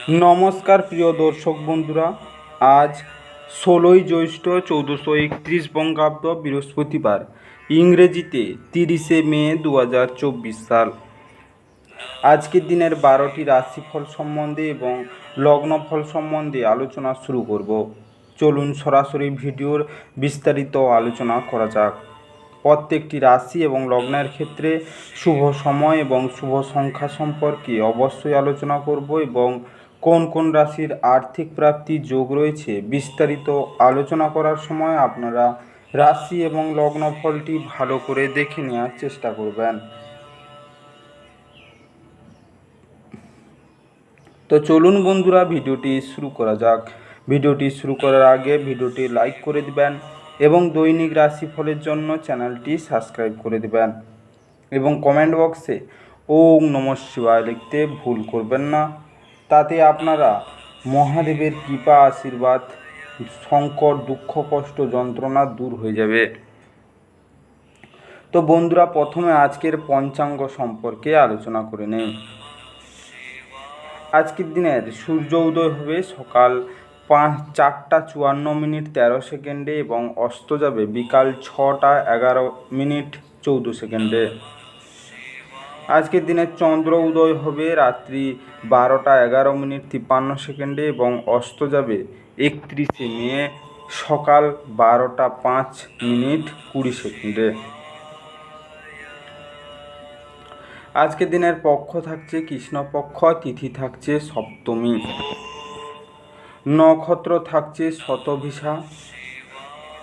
নমস্কার প্রিয় দর্শক বন্ধুরা, আজ ১৬ই জ্যৈষ্ঠ ১৪৩১ বঙ্গাব্দ বৃহস্পতিবার, ইংরেজিতে ৩০শে মে ২০২৪ সাল। আজকের দিনের ১২টি রাশিফল সম্বন্ধে এবং লগ্নফল সম্বন্ধে আলোচনা শুরু করব। চলুন সরাসরি ভিডিওর বিস্তারিত আলোচনা করা যাক। প্রত্যেকটি রাশি এবং লগ্নের ক্ষেত্রে শুভ সময় এবং শুভ সংখ্যা সম্পর্কে অবশ্যই আলোচনা করব এবং কোন কোন রাশির আর্থিক প্রাপ্তির যোগ রয়েছে বিস্তারিত আলোচনা করার সময় আপনারা রাশি এবং লগ্ন ফলটি ভালো করে দেখে নেওয়ার চেষ্টা করবেন। তো চলুন বন্ধুরা, ভিডিওটি শুরু করা যাক। ভিডিওটি শুরু করার আগে ভিডিওটি লাইক করে দিবেন এবং দৈনিক রাশিফলের জন্য চ্যানেলটি সাবস্ক্রাইব করে দিবেন এবং কমেন্ট বক্সে ওম নমঃ শিবায় লিখতে ভুল করবেন না। তাতে আপনারা মহাদেবের কৃপা আশীর্বাদ, সংকট, দুঃখ, কষ্ট, যন্ত্রণা দূর হয়ে যাবে। তো বন্ধুরা, প্রথমে আজকের পঞ্চাঙ্গ সম্পর্কে আলোচনা করে নেই। আজকের দিনের সূর্য উদয় হবে সকাল 4:54:13 এবং অস্ত যাবে বিকাল 6:11:14। আজকের দিনের চন্দ্র উদয় হবে রাত্রি 12:11:53 এবং অস্ত যাবে 31শে মে সকাল 12:05:20। আজকের দিনের পক্ষ থাকছে কৃষ্ণপক্ষ, তিথি থাকছে সপ্তমী, নক্ষত্র থাকছে শতভিষা,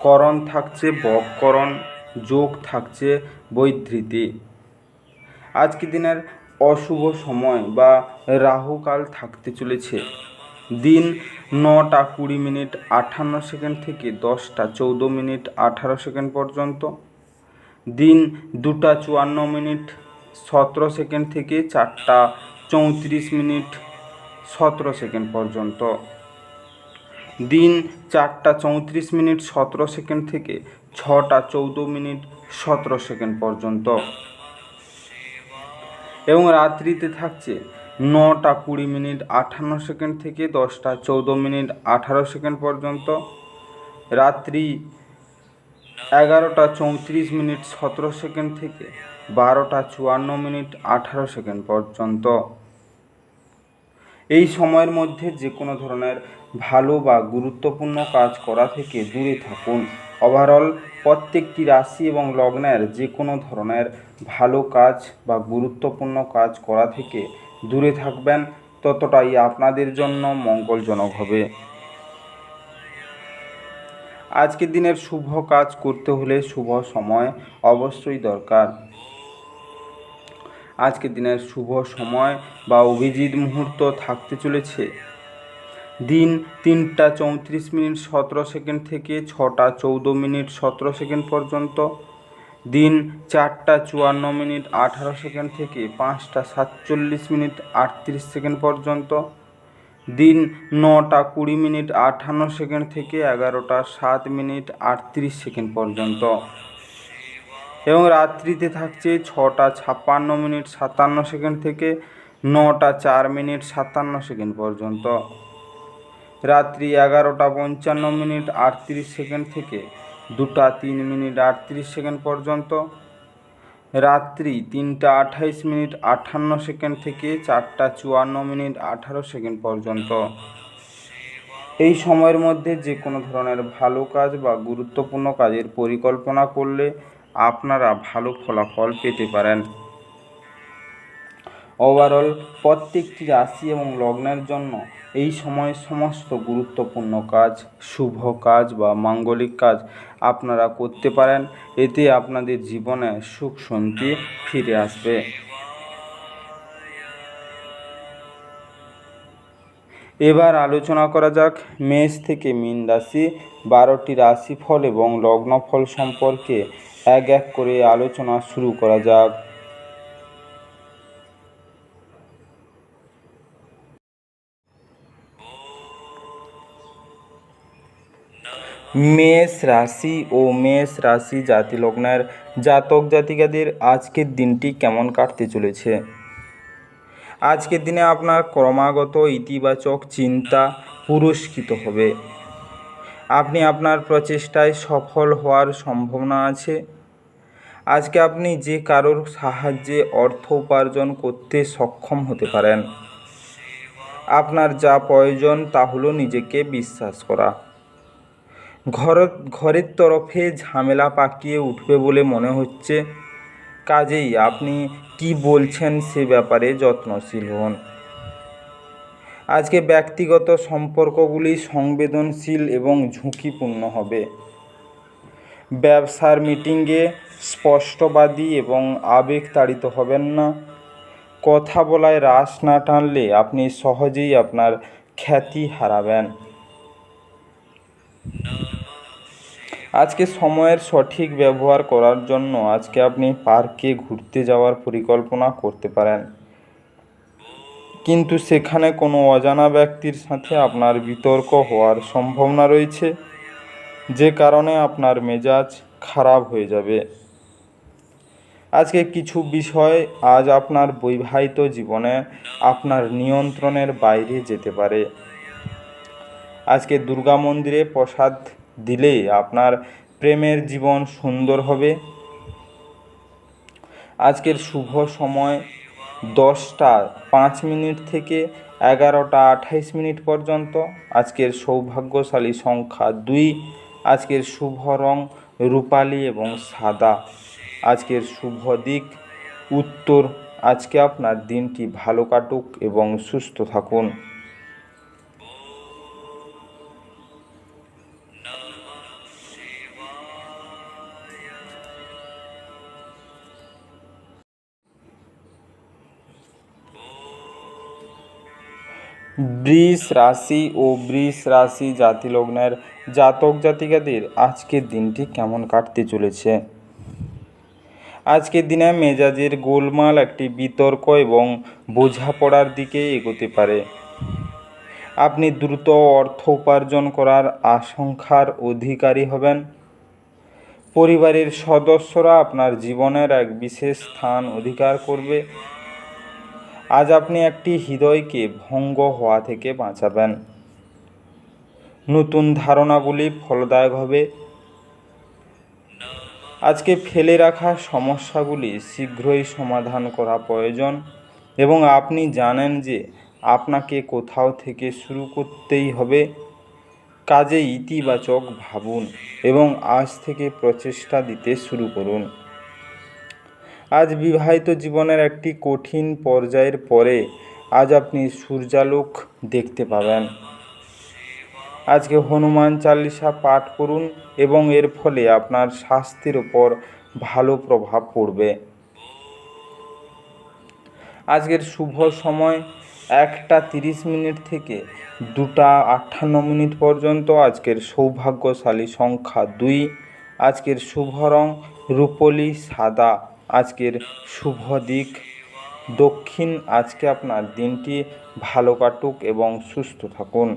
করণ থাকছে বকরণ, যোগ থাকছে বৈধৃতি। আজকের দিনের অশুভ সময় বা রাহুকাল থাকতে চলেছে দিন 9:20:58 থেকে 10:14:18 পর্যন্ত, দিন 2:54:17 থেকে 4:34:17 পর্যন্ত, দিন 4:34:17 থেকে 6:14:17 পর্যন্ত এবং রাত্রিতে থাকছে 9:20:58 থেকে 10:14:18 পর্যন্ত, রাত্রি 11:34:17 থেকে 12:54:18 পর্যন্ত। এই সময়ের মধ্যে যে কোনো ধরনের ভালো বা গুরুত্বপূর্ণ কাজ করা থেকে দূরে থাকুন। ওভারঅল প্রত্যেকটি রাশি এবং লগ্নের যে কোনো ধরনের ভালো কাজ বা গুরুত্বপূর্ণ কাজ করা থেকে দূরে থাকবেন, ততটাই আপনাদের জন্য মঙ্গলজনক হবে। আজকের দিনের শুভ কাজ করতে হলে শুভ সময় অবশ্যই দরকার। আজকের দিনের শুভ সময় বা অভিজিৎ মুহূর্ত থাকতে চলেছে দিন 3:34:17 থেকে 6:14:17 পর্যন্ত, দিন 4:54:18 থেকে 5:47:38 পর্যন্ত, দিন 9:20:58 থেকে 11:07:38 পর্যন্ত এবং রাত্রিতে থাকছে 6:56:57 থেকে 9:04:57 পর্যন্ত, রাত্রি 11:55:38 থেকে 2:03:38 পর্যন্ত, রাত্রি 3:28:58 থেকে 4:54:18 পর্যন্ত। এই সময়ের মধ্যে যে কোনো ধরনের ভালো কাজ বা গুরুত্বপূর্ণ কাজের পরিকল্পনা করলে আপনারা ভালো ফলাফল পেতে পারেন। ওভারঅল প্রত্যেকটি রাশি এবং লগ্নের জন্য এই সময়ে সমস্ত গুরুত্বপূর্ণ কাজ, শুভ কাজ বা মাঙ্গলিক কাজ আপনারা করতে পারেন। এতে আপনাদের জীবনে সুখ শান্তি ফিরে আসবে। এবার আলোচনা করা যাক মেষ থেকে মীন রাশি 12টি রাশিফল এবং লগ্নফল সম্পর্কে এক এক করে আলোচনা শুরু করা যাক। মেষ রাশি ও মেষ রাশি জাতি লগ্নের জাতক জাতিকাদের আজকের দিনটি কেমন কাটতে চলেছে? আজকের দিনে আপনার ক্রমাগত ইতিবাচক চিন্তা পুরস্কৃত হবে। আপনি আপনার প্রচেষ্টায় সফল হওয়ার সম্ভাবনা আছে। আজকে আপনি যে কারোর সাহায্যে অর্থ উপার্জন করতে সক্ষম হতে পারেন। আপনার যা প্রয়োজন তা হলো নিজেকে বিশ্বাস করা। ঘরের তরফে ঝামেলা পাকিয়ে উঠবে বলে মনে হচ্ছে, কাজেই আপনি কি বলছেন সে ব্যাপারে যত্নশীল হন। আজকে ব্যক্তিগত সম্পর্কগুলি সংবেদনশীল এবং ঝুঁকিপূর্ণ হবে। ব্যবসার মিটিংয়ে স্পষ্টবাদী এবং আবেগতাড়িত হবেন না। কথা বলায় রাশ না টানলে আপনি সহজেই আপনার খ্যাতি হারাবেন। আজকে সময়ের সঠিক ব্যবহার করার জন্য আজকে আপনি পার্কে ঘুরতে যাওয়ার পরিকল্পনা করতে পারেন, কিন্তু সেখানে কোনো অজানা ব্যক্তির সাথে আপনার বিতর্ক হওয়ার সম্ভাবনা রয়েছে, যে কারণে আপনার মেজাজ খারাপ হয়ে যাবে। আজকে কিছু বিষয় আজ আপনার বৈবাহিক জীবনে আপনার নিয়ন্ত্রণের বাইরে যেতে পারে। আজকে দুর্গা মন্দিরে প্রসাদ দিলে আপনার প্রেমের জীবন সুন্দর হবে। আজকের শুভ সময় 10টা 5 মিনিট থেকে 11টা 28 মিনিট পর্যন্ত। আজকের সৌভাগ্যশালী সংখ্যা 2। আজকের শুভ রং রূপালি এবং সাদা। আজকের শুভ দিক উত্তর। আজকে আপনার দিনটি ভালো কাটুক এবং সুস্থ থাকুন। বৃষ রাশি ও বৃষ রাশি জাতিলগ্নের জাতক জাতিকাদের আজকের দিনটি কেমন কাটতে চলেছে। আজকের দিনে মেজাজের গোলমাল একটি বিতর্ক এবং বোঝাপড়ার দিকে এগোতে পারে। আপনি দ্রুত অর্থ উপার্জন করার আশঙ্কার অধিকারী হবেন। পরিবারের সদস্যরা আপনার জীবনের এক বিশেষ স্থান অধিকার করবে। আজ আপনি একটি হৃদয়কে ভঙ্গ হওয়া থেকে বাঁচাবেন। নতুন ধারণাগুলি ফলদায়ক হবে। আজকে ফেলে রাখা সমস্যাগুলি শীঘ্রই সমাধান করা প্রয়োজন এবং আপনি জানেন যে আপনাকে কোথাও থেকে শুরু করতেই হবে। কাজে ইতিবাচক ভাবুন এবং আজ থেকে প্রচেষ্টা দিতে শুরু করুন। আজ বিবাহিত জীবনের একটি কঠিন পর্যায়ের পরে আজ আপনি সূর্যালোক দেখতে পাবেন। আজকে হনুমান চালিসা পাঠ করুন এবং এর ফলে আপনার স্বাস্থ্যের ওপর ভালো প্রভাব পড়বে। আজকের শুভ সময় 1টা 30 মিনিট থেকে 2টা 58 মিনিট পর্যন্ত। আজকের সৌভাগ্যশালী সংখ্যা 2। আজকের শুভ রং রূপলি সাদা। আজকের শুভ দিক দক্ষিণ। আজকে আপনার দিনটি ভালো কাটুক এবং সুস্থ থাকুন।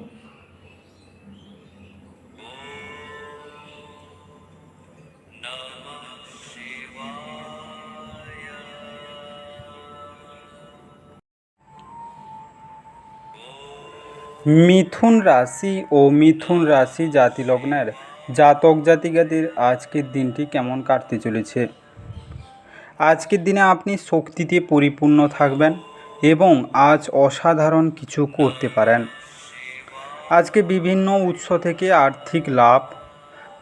মিথুন রাশি ও মিথুন রাশি জাতিলগ্নের জাতক জাতিকাদের আজকের দিনটি কেমন কাটতে চলেছে। আজকের দিনে আপনি শক্তিতে পরিপূর্ণ থাকবেন এবং আজ অসাধারণ কিছু করতে পারেন। আজকে বিভিন্ন উৎস থেকে আর্থিক লাভ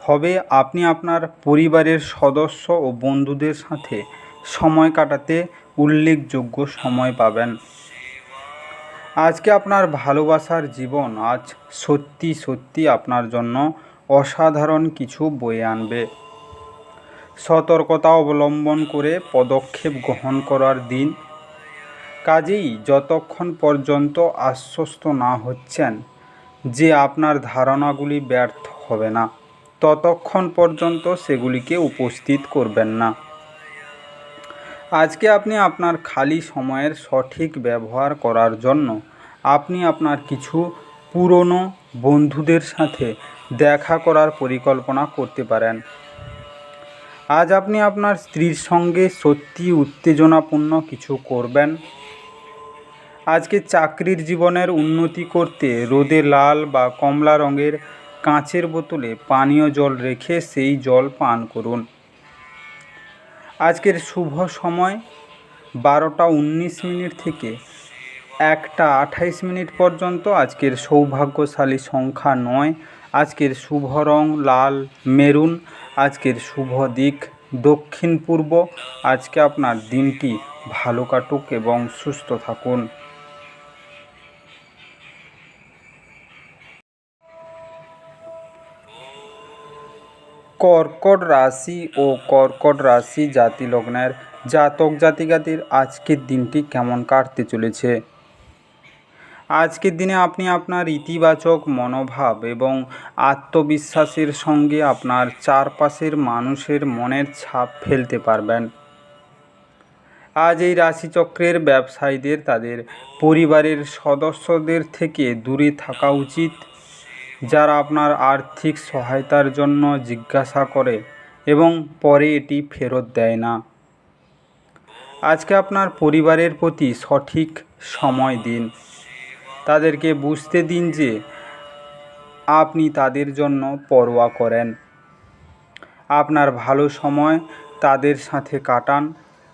হবে। আপনি আপনার পরিবারের সদস্য ও বন্ধুদের সাথে সময় কাটাতে উল্লেখযোগ্য সময় পাবেন। আজকে আপনার ভালোবাসার জীবন আজ সত্যি সত্যি আপনার জন্য অসাধারণ কিছু বয়ে আনবে। সতর্কতা অবলম্বন করে পদক্ষেপ গ্রহণ করার দিন। কাজেই যতক্ষণ পর্যন্ত আশ্বস্ত না হচ্ছেন যে আপনার ধারণাগুলি ব্যর্থ হবে না, ততক্ষণ পর্যন্ত সেগুলিকে উপস্থিত করবেন না। আজকে আপনি আপনার খালি সময়ের সঠিক ব্যবহার করার জন্য আপনি আপনার কিছু পুরনো বন্ধুদের সাথে দেখা করার পরিকল্পনা করতে পারেন। আজ আপনি আপনার স্ত্রীর সঙ্গে সত্যি উত্তেজনাপূর্ণ কিছু করবেন। আজকে চাকরির জীবনের উন্নতি করতে রোদে লাল বা কমলা রঙের কাঁচের বোতলে পানীয় জল রেখে সেই জল পান করুন। আজকের শুভ সময় 12:19 থেকে 1:28 পর্যন্ত। আজকের সৌভাগ্যশালী সংখ্যা 9। আজকের শুভ রং লাল মেরুন। আজকের শুভ দিক দক্ষিণ পূর্ব। আজকে আপনার দিনটি ভালো কাটুক এবং সুস্থ থাকুন। কর্কট রাশি ও কর্কট রাশি জাতি লগ্নের জাতক জাতিকাদের আজকের দিনটি কেমন কাটতে চলেছে। আজকের দিনে আপনি আপনার ইতিবাচক মনোভাব এবং আত্মবিশ্বাসের সঙ্গে আপনার চারপাশের মানুষের মনের ছাপ ফেলতে পারবেন। আজ এই রাশিচক্রের ব্যবসায়ীদের তাদের পরিবারের সদস্যদের থেকে দূরে থাকা উচিত, যারা আপনার আর্থিক সহায়তার জন্য জিজ্ঞাসা করে এবং পরে এটি ফেরত দেয় না। আজকে আপনার পরিবারের প্রতি সঠিক সময় দিন। তাদেরকে বুঝতে দিন যে আপনি তাদের জন্য পরোয়া করেন। আপনার ভালো সময় তাদের সাথে কাটান।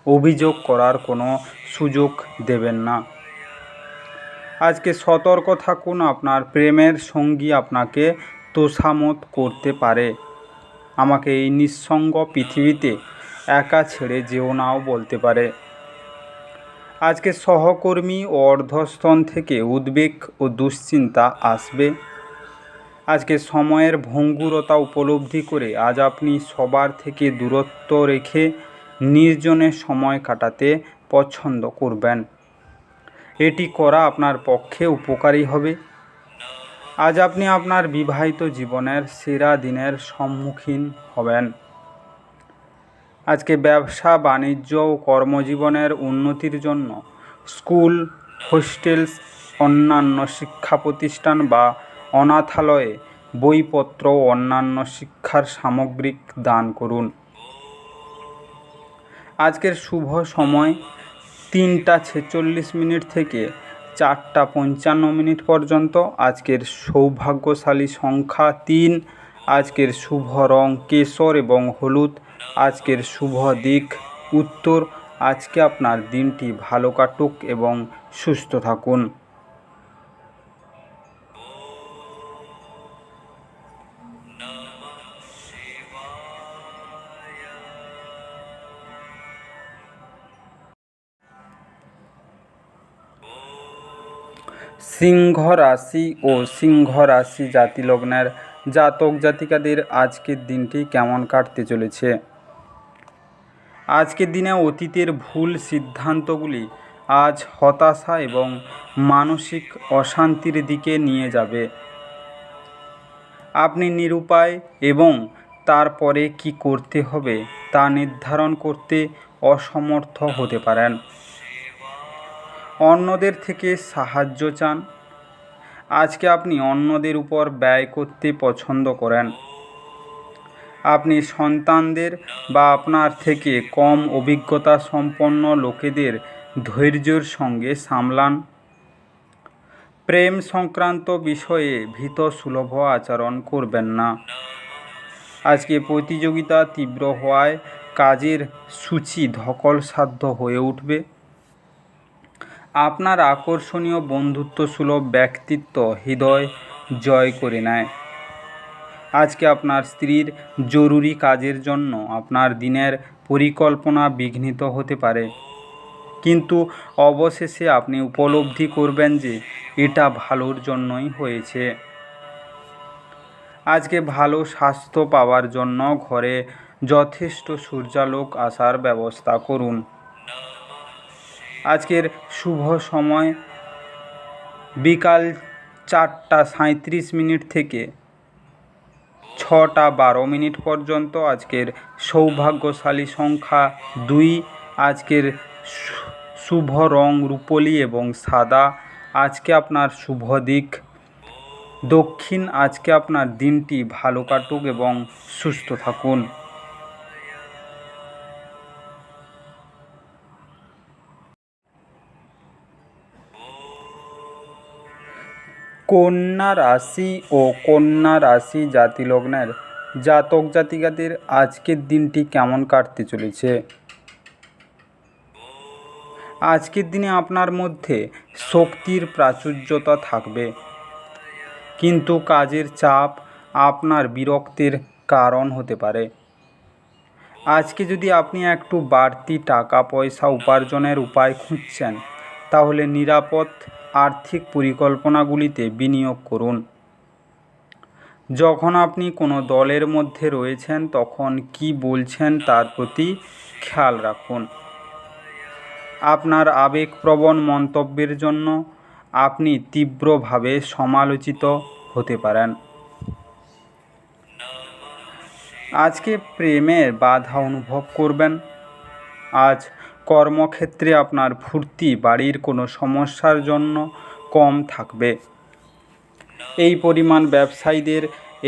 অভিযোগ করার কোনো সুযোগ দেবেন না। আজকে সতর্ক থাকুন, আপনার প্রেমের সঙ্গী আপনাকে তোষামোদ করতে পারে। আমাকে এই নিঃসঙ্গ পৃথিবীতে একা ছেড়ে যেও নাও বলতে পারে। আজকে সহকর্মী ও অর্ধস্তন থেকে উদ্বেগ ও দুশ্চিন্তা আসবে। আজকে সময়ের ভঙ্গুরতা উপলব্ধি করে আজ আপনি সবার থেকে দূরত্ব রেখে নির্জনে সময় কাটাতে পছন্দ করবেন। এটি করা আপনার পক্ষে উপকারী হবে। আজ আপনি আপনার বিবাহিত জীবনের সেরা দিনের সম্মুখীন হবেন। আজকে ব্যবসা বাণিজ্য ও কর্মজীবনের উন্নতির জন্য স্কুল, হোস্টেল, অন্যান্য শিক্ষা প্রতিষ্ঠান বা অনাথালয়ে বইপত্র ও অন্যান্য শিক্ষার সামগ্রিক দান করুন। আজকের শুভ সময় 3:46 থেকে 4:55 পর্যন্ত। আজকের সৌভাগ্যশালী সংখ্যা 3। আজকের শুভ রং কেশর এবং হলুদ। আজকের শুভ দিক উত্তর। আজকে আপনার দিনটি ভালো কাটুক এবং সুস্থ থাকুন। সিংহ রাশি ও সিংহ রাশি জাতি লগ্নের জাতক জাতিকাদের আজকের দিনটি কেমন কাটতে চলেছে। আজকের দিনে অতীতের ভুল সিদ্ধান্তগুলি আজ হতাশা এবং মানসিক অশান্তির দিকে নিয়ে যাবে। আপনি নিরুপায় এবং তারপরে কি করতে হবে তা নির্ধারণ করতে অসমর্থ হতে পারেন। অন্যদের থেকে সাহায্য চান। আজকে আপনি অন্যদের উপর ব্যয় করতে পছন্দ করেন। আপনি সন্তানদের বা আপনার থেকে কম অভিজ্ঞতা সম্পন্ন লোকেদের ধৈর্যের সঙ্গে সামলান। প্রেম সংক্রান্ত বিষয়ে ভীতসুলভ আচরণ করবেন না। আজকে প্রতিযোগিতা তীব্র হওয়ায় কাজের সূচি ধকলসাধ্য হয়ে উঠবে। আপনার আকর্ষণীয় বন্ধুত্বসুলভ ব্যক্তিত্ব হৃদয় জয় করে নেয়। আজকে আপনার স্ত্রীর জরুরি কাজের জন্য আপনার দিনের পরিকল্পনা বিঘ্নিত হতে পারে, কিন্তু অবশেষে আপনি উপলব্ধি করবেন যে এটা ভালোর জন্যই হয়েছে। আজকে ভালো স্বাস্থ্য পাওয়ার জন্য ঘরে যথেষ্ট সূর্যালোক আসার ব্যবস্থা করুন। আজকের শুভ সময় বিকাল 4:37 থেকে 6:12 পর্যন্ত। আজকের সৌভাগ্যশালী সংখ্যা 2। আজকের শুভ রং রূপোলি এবং সাদা। আজকে আপনার শুভ দিক দক্ষিণ। আজকে আপনার দিনটি ভালো কাটুক এবং সুস্থ থাকুন। কন্যা রাশি ও কন্যা রাশি জাতি লগ্নের জাতক জাতিকাদের আজকের দিনটি কেমন কাটতে চলেছে। আজকের দিনে আপনার মধ্যে শক্তির প্রাচুর্যতা থাকবে, কিন্তু কাজের চাপ আপনার বিরক্তির কারণ হতে পারে। আজকে যদি আপনি একটু বাড়তি টাকা পয়সা উপার্জনের উপায় খুঁজছেন, তাহলে নিরাপদ আর্থিক পরিকল্পনাগুলিতে বিনিয়োগ করুন। যখন আপনি কোনো দলের মধ্যে রয়েছেন তখন কি বলছেন তার প্রতি খেয়াল রাখুন। আপনার আবেগপ্রবণ মন্তব্যের জন্য আপনি তীব্রভাবে সমালোচিত হতে পারেন। আজকে প্রেমের বাধা অনুভব করবেন। আজ কর্মক্ষেত্রে আপনার ফুর্তি বাড়ির কোনো সমস্যার জন্য কম থাকবে। এই পরিমাণ ব্যবসায়ীদের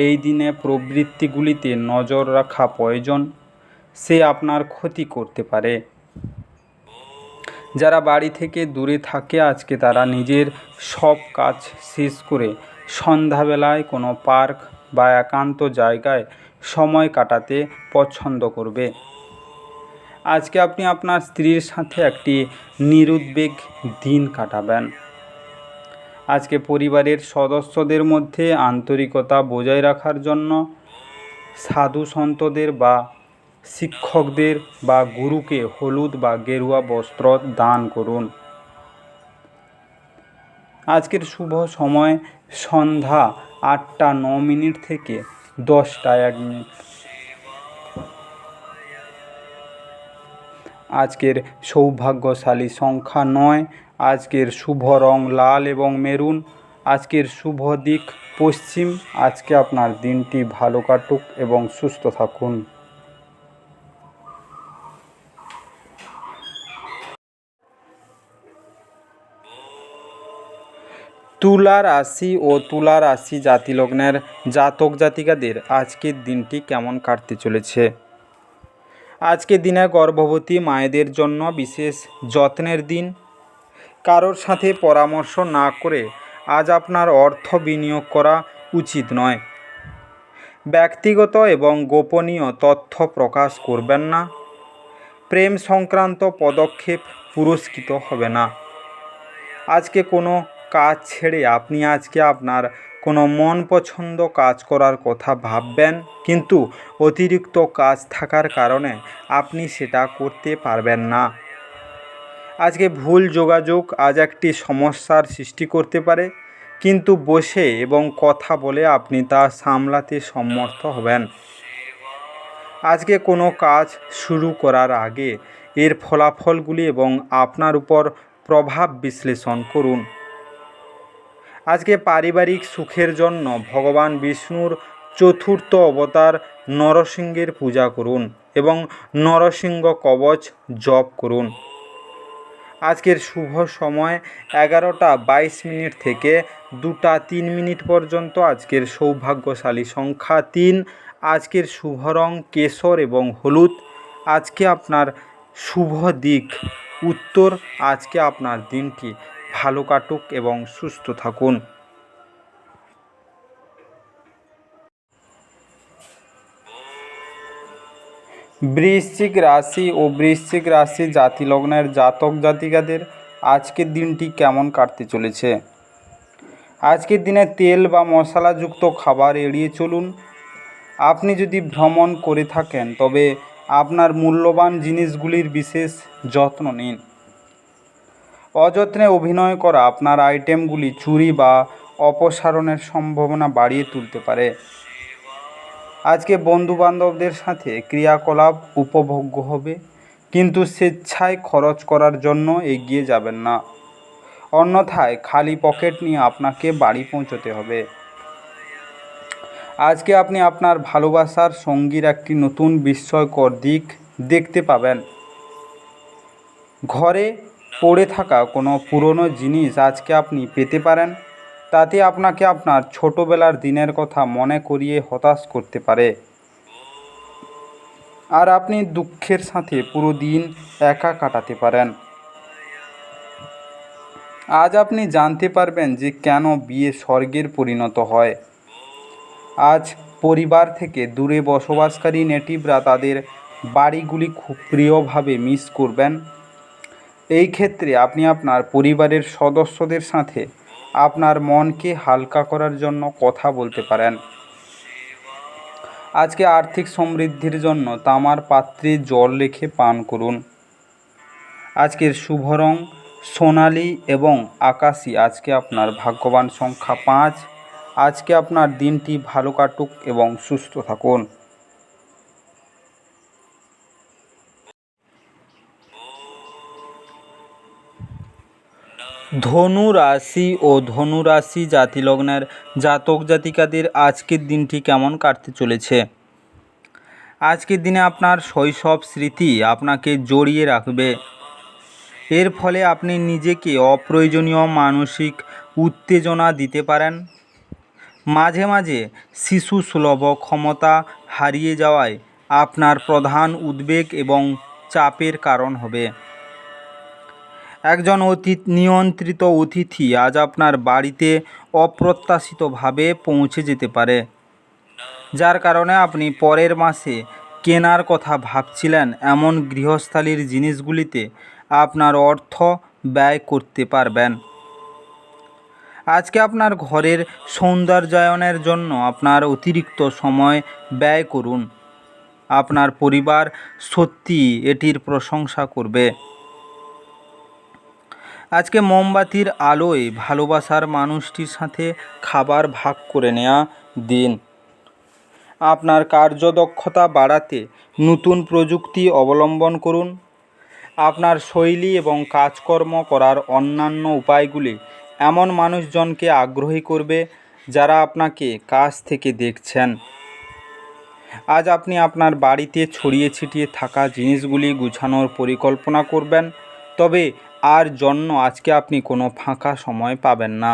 এই দিনে প্রবৃত্তিগুলিতে নজর রাখা প্রয়োজন, সে আপনার ক্ষতি করতে পারে। যারা বাড়ি থেকে দূরে থাকে আজকে তারা নিজের সব কাজ শেষ করে সন্ধ্যাবেলায় কোনো পার্ক বা একান্ত জায়গায় সময় কাটাতে পছন্দ করবে। আজকে আপনি আপনার স্ত্রীর সাথে একটি নিরুদ্বেগ দিন কাটাবেন। আজকে পরিবারের সদস্যদের মধ্যে আন্তরিকতা বজায় রাখার জন্য সাধু সন্তদের বা শিক্ষকদের বা গুরুকে হলুদ বা গেরুয়া বস্ত্র দান করুন। আজকের শুভ সময় সন্ধ্যা 8টা 9 মিনিট থেকে 10টা 1 মিনিট। আজকের সৌভাগ্যশালী সংখ্যা 9। আজকের শুভ রং লাল এবং মেরুন। আজকের শুভ দিক পশ্চিম। আজকে আপনার দিনটি ভালো কাটুক এবং সুস্থ থাকুন। তুলা রাশি ও তুলা রাশি জাতিলগ্নের জাতক জাতিকাদের আজকের দিনটি কেমন কাটতে চলেছে। আজকের দিনে গর্ভবতী মায়েদের জন্য বিশেষ যত্নের দিন। কারোর সাথে পরামর্শ না করে আজ আপনার অর্থ বিনিয়োগ করা উচিত নয়। ব্যক্তিগত এবং গোপনীয় তথ্য প্রকাশ করবেন না। প্রেম সংক্রান্ত পদক্ষেপ পুরস্কৃত হবে না। আজকে কোনো কাজ ছেড়ে আপনি আজকে আপনার কোনো মন পছন্দ কাজ করার কথা ভাববেন, কিন্তু অতিরিক্ত কাজ থাকার কারণে আপনি সেটা করতে পারবেন না। আজকে ভুল যোগাযোগ আজ একটি সমস্যার সৃষ্টি করতে পারে, কিন্তু বসে এবং কথা বলে আপনি তা সামলাতে সমর্থ হবেন। আজকে কোনো কাজ শুরু করার আগে এর ফলাফলগুলি এবং আপনার উপর প্রভাব বিশ্লেষণ করুন। আজকে পারিবারিক সুখের জন্য ভগবান বিষ্ণুর চতুর্থ অবতার নরসিংহের পূজা করুন এবং নরসিংহ কবচ জপ করুন। আজকের শুভ সময় 11টা 22 মিনিট থেকে 2টা 3 মিনিট পর্যন্ত। আজকের সৌভাগ্যশালী সংখ্যা 3। আজকের শুভ রং কেশর এবং হলুদ। আজকে আপনার শুভ দিক উত্তর। আজকে আপনার দিনটি ভালো কাটুক এবং সুস্থ থাকুন। বৃশ্চিক রাশি ও বৃশ্চিক রাশি জাতিলগ্নের জাতক জাতিকাদের আজকের দিনটি কেমন কাটতে চলেছে। আজকের দিনে তেল বা মশলাযুক্ত খাবার এড়িয়ে চলুন। আপনি যদি ভ্রমণ করে থাকেন তবে আপনার মূল্যবান জিনিসগুলির বিশেষ যত্ন নিন। অযত্নে অভিনয় করা আপনার আইটেমগুলি চুরি বা অপসারণের সম্ভাবনা বাড়িয়ে তুলতে পারে। আজকে বন্ধুবান্ধবদের সাথে ক্রিয়াকলাপ উপভোগ্য হবে, কিন্তু স্বেচ্ছায় খরচ করার জন্য এগিয়ে যাবেন না, অন্যথায় খালি পকেট নিয়ে আপনাকে বাড়ি পৌঁছতে হবে। আজকে আপনি আপনার ভালোবাসার সঙ্গীর একটি নতুন বিস্ময়কর দিক দেখতে পাবেন। ঘরে পড়ে থাকা কোনো পুরনো জিনিস আজকে আপনি পেতে পারেন, তাতে আপনাকে আপনার ছোটোবেলার দিনের কথা মনে করিয়ে হতাশ করতে পারে। আর আপনি দুঃখের সাথে পুরো দিন একা কাটাতে পারেন। আজ আপনি জানতে পারবেন যে কেন বিয়ে স্বর্গের পরিণত হয়। আজ পরিবার থেকে দূরে বসবাসকারী নেটিভরা তাদের বাড়িগুলি খুব প্রিয়ভাবে মিস করবেন। এই ক্ষেত্রে আপনি আপনার পরিবারের সদস্যদের সাথে আপনার মনকে হালকা করার জন্য কথা বলতে পারেন। আজকে আর্থিক সমৃদ্ধির জন্য তামার পাত্রে জল রেখে পান করুন। আজকের শুভ রং সোনালি এবং আকাশি। আজকে আপনার ভাগ্যবান সংখ্যা 5। আজকে আপনার দিনটি ভালো কাটুক এবং সুস্থ থাকুন। ধনু রাশি ও ধনু রাশি জাতিলগ্নের জাতক জাতিকাদের আজকের দিনটি কেমন কাটতে চলেছে। আজকের দিনে আপনার শৈশব স্মৃতি আপনাকে জড়িয়ে রাখবে। এর ফলে আপনি নিজেকে অপ্রয়োজনীয় মানসিক উত্তেজনা দিতে পারেন। মাঝে মাঝে শিশু সুলভ ক্ষমতা হারিয়ে যাওয়ায় আপনার প্রধান উদ্বেগ এবং চাপের কারণ হবে। একজন নিয়ন্ত্রিত অতিথি আজ আপনার বাড়িতে অপ্রত্যাশিতভাবে পৌঁছে যেতে পারে, যার কারণে আপনি পরের মাসে কেনার কথা ভাবছিলেন এমন গৃহস্থালির জিনিসগুলিতে আপনার অর্থ ব্যয় করতে পারবেন। আজকে আপনার ঘরের সৌন্দর্যায়নের জন্য আপনার অতিরিক্ত সময় ব্যয় করুন। আপনার পরিবার সত্যি এটির প্রশংসা করবে। আজকে মোমবাতির আলোয় ভালোবাসার মানুষটির সাথে খাবার ভাগ করে নেওয়া দিন। আপনার কার্যদক্ষতা বাড়াতে নতুন প্রযুক্তি অবলম্বন করুন। আপনার শৈলী এবং কাজকর্ম করার অন্যান্য উপায়গুলি এমন মানুষজনকে আগ্রহী করবে যারা আপনাকে কাছ থেকে দেখছেন। আজ আপনি আপনার বাড়িতে ছড়িয়ে ছিটিয়ে থাকা জিনিসগুলি গুছানোর পরিকল্পনা করবেন, তবে আজকে আপনি কোনো ফাঁকা সময় পাবেন না।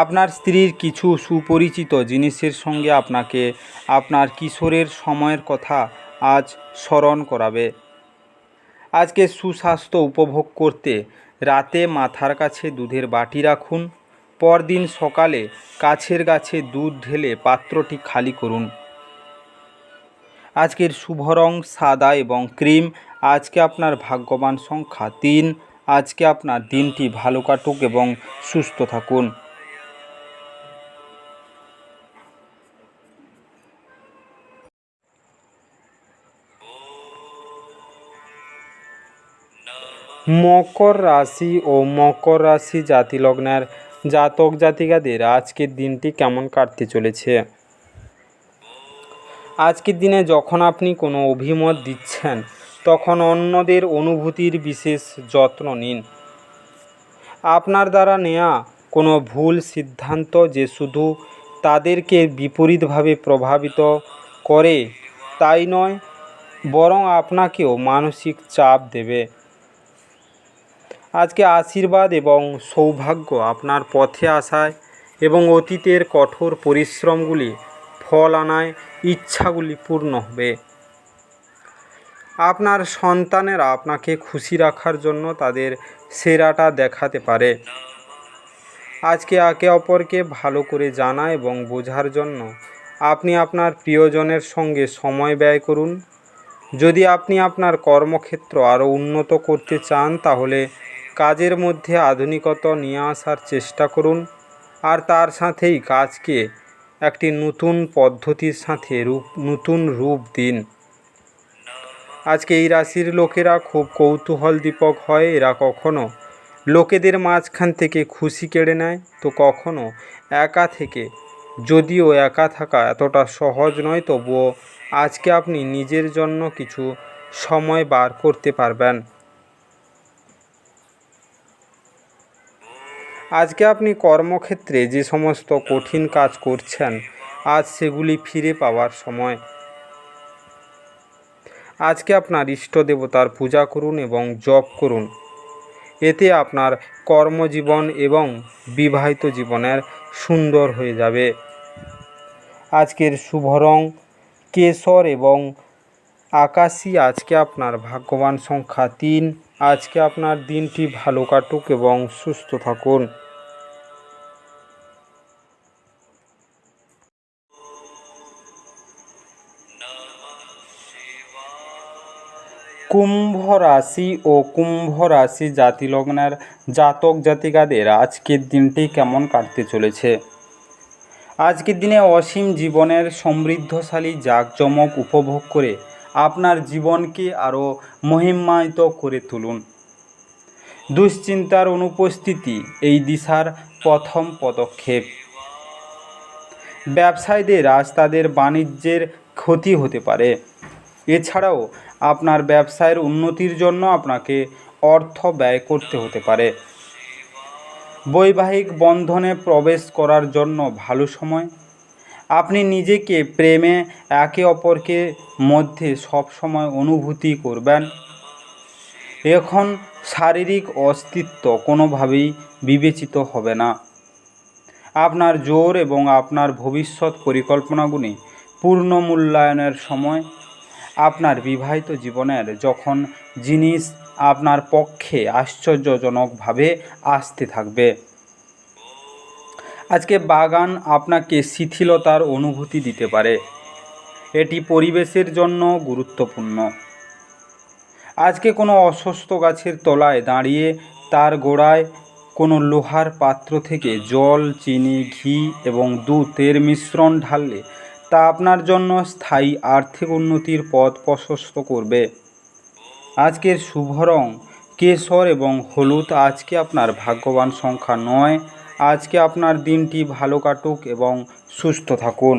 আপনার স্ত্রীর কিছু সুপরিচিত জিনিসের সঙ্গে আপনাকে আপনার কিশোরের সময়ের কথা আজ স্মরণ করাবে। আজকে সুস্বাস্থ্য উপভোগ করতে রাতে মাথার কাছে দুধের বাটি রাখুন। পরদিন সকালে কাছের গাছে দুধ ঢেলে পাত্রটি খালি করুন। আজকের শুভ রং সাদা এবং ক্রিম। আজকে আপনার ভাগ্যবান সংখ্যা 3। আজকে আপনার দিনটি ভালো কাটুক এবং সুস্থ থাকুন। মকর রাশি ও মকর রাশি জাতিলগ্নের জাতক জাতিকাদের আজকের দিনটি কেমন কাটতে চলেছে। আজকের দিনে যখন আপনি কোনো অভিমত দিচ্ছেন তখন অন্যদের অনুভূতির বিশেষ যত্ন নিন। আপনার দ্বারা নেওয়া কোনো ভুল সিদ্ধান্ত যে শুধু তাদেরকে বিপরীতভাবে প্রভাবিত করে তাই নয়, বরং আপনাকেও মানসিক চাপ দেবে। আজকে আশীর্বাদ এবং সৌভাগ্য আপনার পথে আসায় এবং অতীতের কঠোর পরিশ্রমগুলি ফল আনায় ইচ্ছাগুলি পূর্ণ হবে। আপনার সন্তানেরা আপনাকে খুশি রাখার জন্য তাদের সেরাটা দেখাতে পারে। আজকে একে অপরকে ভালো করে জানা এবং বোঝার জন্য আপনি আপনার প্রিয়জনের সঙ্গে সময় ব্যয় করুন। যদি আপনি আপনার কর্মক্ষেত্র আরও উন্নত করতে চান তাহলে কাজের মধ্যে আধুনিকতা নিয়ে আসার চেষ্টা করুন, আর তার সাথেই কাজকে একটি নতুন পদ্ধতির সাথে নতুন রূপ দিন। আজকে এই রাশির লোকেরা খুব কৌতূহলদীপক হয়। এরা কখনো লোকেদের মাঝখান থেকে খুশি কেড়ে নেয়, তো কখনো একা থেকে। যদিও একা থাকা এতটা সহজ নয়, তবুও আজকে আপনি নিজের জন্য কিছু সময় বার করতে পারবেন। আজকে আপনি কর্মক্ষেত্রে যে সমস্ত কঠিন কাজ করছেন আজ সেগুলি ফিরে পাওয়ার সময়। আজকে আপনার ইষ্ট দেবতার পূজা করুন এবং জপ করুন। এতে আপনার কর্মজীবন এবং বিবাহিত জীবনের সুন্দর হয়ে যাবে। আজকের শুভ রং কেশর এবং আকাশী। আজকে আপনার ভাগ্যবান সংখ্যা 3। আজকে আপনার দিনটি ভালো কাটুক এবং সুস্থ থাকুন। কুম্ভ রাশি ও কুম্ভ রাশি জাতিলগ্নের জাতক জাতিকাদের আজকের দিনটি কেমন কাটতে চলেছে। আজকের দিনে অসীম জীবনের সমৃদ্ধশালী জাঁকজমক উপভোগ করে আপনার জীবনকে আরও মহিমান্বিত করে তুলুন। দুশ্চিন্তার অনুপস্থিতি এই দিশার প্রথম পদক্ষেপ। ব্যবসায়ীদের আজ তাদের বাণিজ্যের ক্ষতি হতে পারে। এছাড়াও আপনার ব্যবসায়ের উন্নতির জন্য আপনাকে অর্থ ব্যয় করতে হতে পারে। বৈবাহিক বন্ধনে প্রবেশ করার জন্য ভালো সময়। আপনি নিজেকে প্রেমে একে অপরকে মধ্যে সবসময় অনুভূতি করবেন। এখন শারীরিক অস্তিত্ব কোনোভাবেই বিবেচিত হবে না। আপনার জোর এবং আপনার ভবিষ্যৎ পরিকল্পনাগুলি পূর্ণ মূল্যায়নের সময়। আপনার বিবাহিত জীবনের যখন জিনিস আপনার পক্ষে আশ্চর্যজনকভাবে আসতে থাকবে। আজকে বাগান আপনাকে শিথিলতার অনুভূতি দিতে পারে। এটি পরিবেশের জন্য গুরুত্বপূর্ণ। আজকে কোনো অসুস্থ গাছের তলায় দাঁড়িয়ে তার গোড়ায় কোনো লোহার পাত্র থেকে জল, চিনি, ঘি এবং দুধের মিশ্রণ ঢাললে তা আপনার জন্য স্থায়ী আর্থিক উন্নতির পথ প্রশস্ত করবে। আজকের শুভ রং কেশর এবং হলুদ। আজকে আপনার ভাগ্যবান সংখ্যা 9। আজকে আপনার দিনটি ভালো কাটুক এবং সুস্থ থাকুন।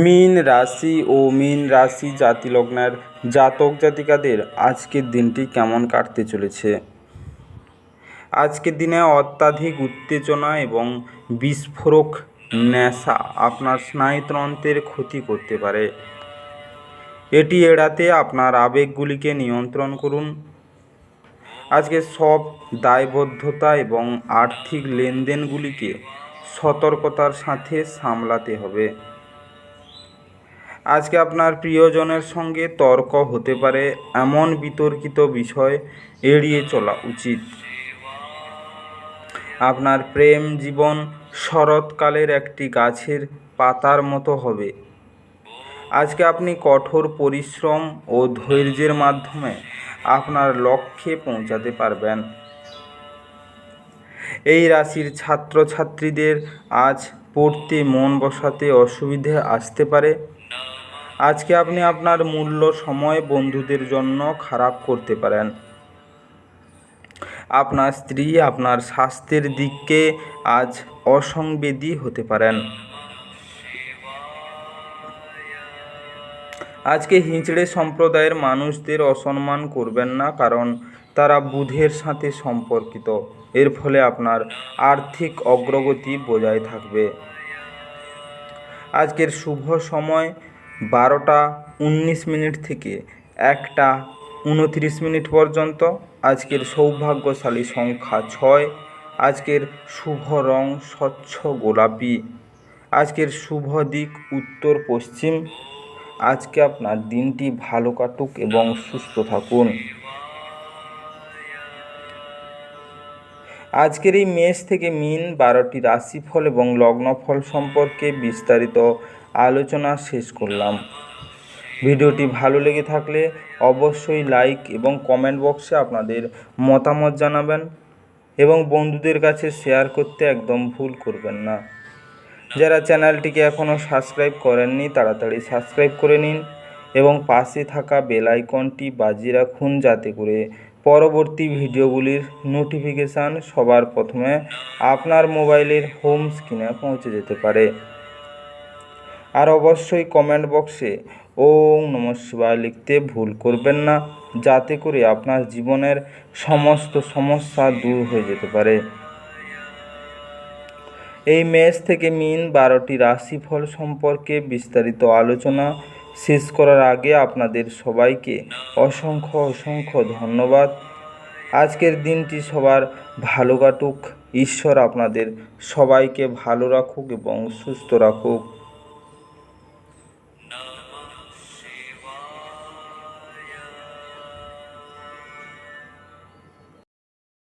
মীন রাশি ও মীন রাশি জাতিলগ্নের জাতক জাতিকাদের আজকের দিনটি কেমন কাটতে চলেছে। আজকের দিনে অত্যাধিক উত্তেজনা এবং বিস্ফোরক নেশা আপনার স্নায়ুতন্ত্রের ক্ষতি করতে পারে। এটি এড়াতে আপনার আবেগগুলিকে নিয়ন্ত্রণ করুন। আজকে সব দায়বদ্ধতা এবং আর্থিক লেনদেনগুলিকে সতর্কতার সাথে সামলাতে হবে। আজকে আপনার প্রিয়জনের সঙ্গে তর্ক হতে পারে। এমন বিতর্কিত বিষয় এড়িয়ে চলা উচিত। আপনার প্রেম জীবন শরৎকালের একটি গাছের পাতার মতো হবে। আজকে আপনি কঠোর পরিশ্রম ও ধৈর্যের মাধ্যমে আপনার লক্ষ্যে পৌঁছাতে পারবেন। এই রাশির ছাত্রছাত্রীদের আজ পড়তে মন বসাতে অসুবিধে আসতে পারে। আজকে আপনি আপনার মূল্য সময় বন্ধুদের জন্য খারাপ করতে পারেন। আপনার স্ত্রী আপনার স্বাস্থ্যের দিকে আজ অসংবেদী হতে পারেন। আজকে হিজড়ে সম্প্রদায়ের মানুষদের অসম্মান করবেন না, কারণ তারা বুধের সাথে সম্পর্কিত। এর ফলে আপনার আর্থিক অগ্রগতি বজায় থাকবে। আজকের শুভ সময় 12:19 থেকে 1:29 পর্যন্ত। আজকের সৌভাগ্যশালী সংখ্যা 6। আজকের শুভ রং স্বচ্ছ গোলাপি। আজকের শুভ দিক উত্তর পশ্চিম। আজকে আপনার দিনটি ভালো কাটুক এবং সুস্থ থাকুন। আজকের এই মেষ থেকে মীন 12টি রাশিফল এবং লগ্নফল সম্পর্কে বিস্তারিত আলোচনা শেষ করলাম। ভিডিওটি ভালো লেগে থাকলে অবশ্যই লাইক এবং কমেন্ট বক্সে আপনাদের মতামত জানাবেন এবং বন্ধুদের কাছে শেয়ার করতে একদম ভুল করবেন না। যারা চ্যানেলটিকে এখনও সাবস্ক্রাইব করেননি তাড়াতাড়ি সাবস্ক্রাইব করে নিন এবং পাশে থাকা বেল আইকনটি বাজিয়ে রাখুন, যাতে করে পরবর্তী ভিডিওগুলির নোটিফিকেশান সবার প্রথমে আপনার মোবাইলের হোম স্ক্রিনে পৌঁছে যেতে পারে। আর অবশ্যই কমেন্ট বক্সে ওম নমঃ শিবায় লিখতে ভুল করবেন না, যাতে করে আপনার জীবনের সমস্ত সমস্যা দূর হয়ে যেতে পারে। এই মেষ থেকে মীন 12টি রাশিফল সম্পর্কে বিস্তারিত আলোচনা শেষ করার আগে আপনাদের সবাইকে অসংখ্য অসংখ্য ধন্যবাদ। আজকের দিনটি সবার ভালো কাটুক। ঈশ্বর আপনাদের সবাইকে ভালো রাখুক এবং সুস্থ রাখুক।